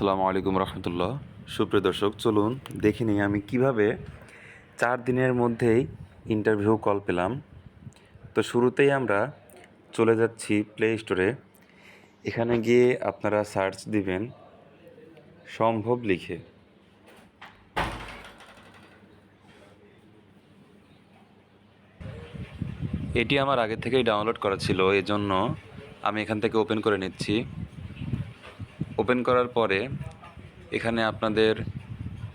আসসালামু আলাইকুম রহমতুল্লাহ। সুপ্রিয় দর্শক, চলুন দেখে নিই আমি কিভাবে 4 দিনের মধ্যেই ইন্টারভিউ কল পেলাম। তো শুরুতেই আমরা চলে যাচ্ছি প্লে স্টোরে। এখানে গিয়ে আপনারা সার্চ দিবেন সম্ভব লিখে। এটি আমার আগে থেকেই ডাউনলোড করা ছিল, এজন্য আমি এখান থেকে ওপেন করে নিচ্ছি। ওপেন করার পরে এখানে আপনাদের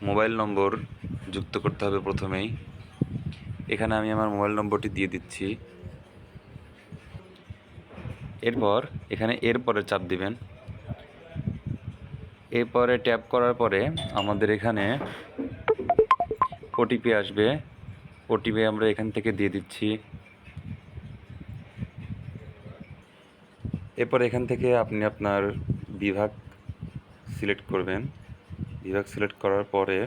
মোবাইল নম্বর যুক্ত করতে হবে প্রথমেই। এখানে আমি আমার মোবাইল নম্বরটি দিয়ে দিচ্ছি। এরপর এখানে এরপরে চাপ দিবেন। এরপরে ট্যাপ করার পরে আমাদের এখানে ওটিপি আসবে। ওটিপি আমরা এখান থেকে দিয়ে দিচ্ছি। এরপর এখান থেকে আপনি আপনার বিভাগ সিলেক্ট করবেন। বিভাগ সিলেক্ট করার পরে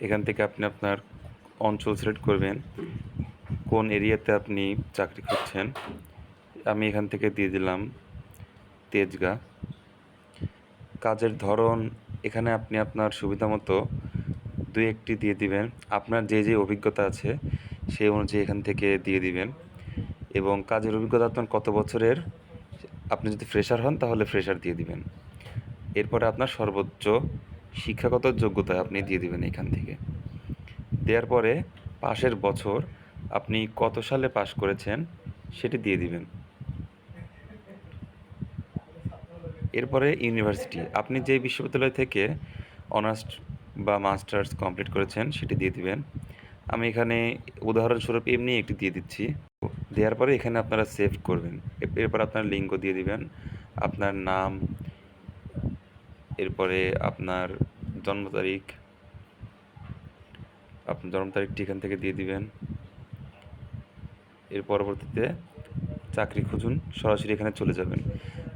এখান থেকে আপনি আপনার অঞ্চল সিলেক্ট করবেন, কোন এরিয়াতে আপনি চাকরি খুঁজছেন। আমি এখান থেকে দিয়ে দিলাম তেজগাঁ। কাজের ধরন এখানে আপনি আপনার সুবিধা মতো 2-1টি দিয়ে দিবেন। আপনার যে অভিজ্ঞতা আছে সেই অনুযায়ী এখান থেকে দিয়ে দিবেন। এবং কাজের অভিজ্ঞতা আপনার কত বছরের, আপনি যদি ফ্রেশার হন তাহলে ফ্রেশার দিয়ে দিবেন। এরপরে আপনার সর্বোচ্চ শিক্ষাগত যোগ্যতা আপনি দিয়ে দিবেন এখান থেকে। দেওয়ার পরে পাশের বছর আপনি কত সালে পাশ করেছেন সেটি দিয়ে দিবেন। এরপরে ইউনিভার্সিটি, আপনি যে বিশ্ববিদ্যালয় থেকে অনার্স বা মাস্টার্স কমপ্লিট করেছেন সেটি দিয়ে দিবেন। আমি এখানে উদাহরণস্বরূপ এমনি একটি দিয়ে দিচ্ছি। দেওয়ার পরে এখানে আপনারা সেভ করবেন। এরপর আপনার লিঙ্গ দিয়ে দিবেন, আপনার নাম, এরপরে আপনার জন্ম তারিখ, আপনার জন্ম তারিখটি এখান থেকে দিয়ে দিবেন। এর পরবর্তীতে চাকরি খুঁজুন, সরাসরি এখানে চলে যাবেন।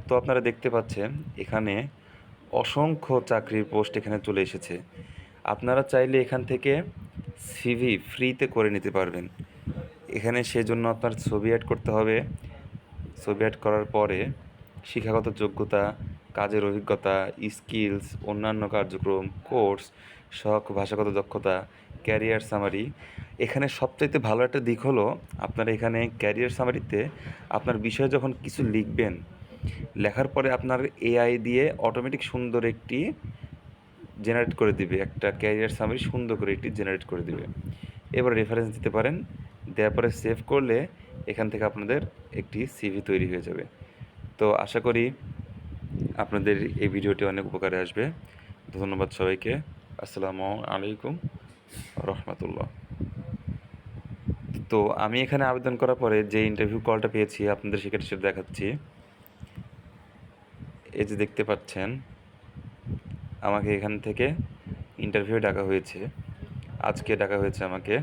তো আপনারা দেখতে পাচ্ছেন এখানে অসংখ্য চাকরির পোস্ট এখানে চলে এসেছে। আপনারা চাইলে এখান থেকে সিভি ফ্রিতে করে নিতে পারবেন। এখানে সেজন্য আপনার ছবি অ্যাড করতে হবে। ছবি অ্যাড করার পরে শিক্ষাগত যোগ্যতা, কাজের অভিজ্ঞতা, স্কিলস, অন্যান্য কার্যক্রম, কোর্স, শখ, ভাষাগত দক্ষতা, ক্যারিয়ার সামারি। এখানে সবচাইতে ভালো একটা দিক হলো আপনার এখানে ক্যারিয়ার সামারিতে আপনার বিষয়ে যখন কিছু লিখবেন, লেখার পরে আপনার এআই দিয়ে অটোমেটিক সুন্দর একটি জেনারেট করে দিবে, একটা ক্যারিয়ার সামারি সুন্দর করে একটি জেনারেট করে দিবে। এবার রেফারেন্স দিতে পারেন। দেওয়ার পরে সেভ করলে এখান থেকে আপনাদের একটি সিভি তৈরি হয়ে যাবে। তো আশা করি আপনাদের এই ভিডিওটি অনেক উপকারে আসবে। ধন্যবাদ সবাইকে। আসসালামু আলাইকুম রহমতুল্লাহ। তো আমি এখানে আবেদন করার পরে যে ইন্টারভিউ কলটা পেয়েছি আপনাদের সেটা দেখাচ্ছি। এই যে দেখতে পাচ্ছেন আমাকে এখান থেকে ইন্টারভিউ ডাকা হয়েছে, আজকে ডাকা হয়েছে আমাকে।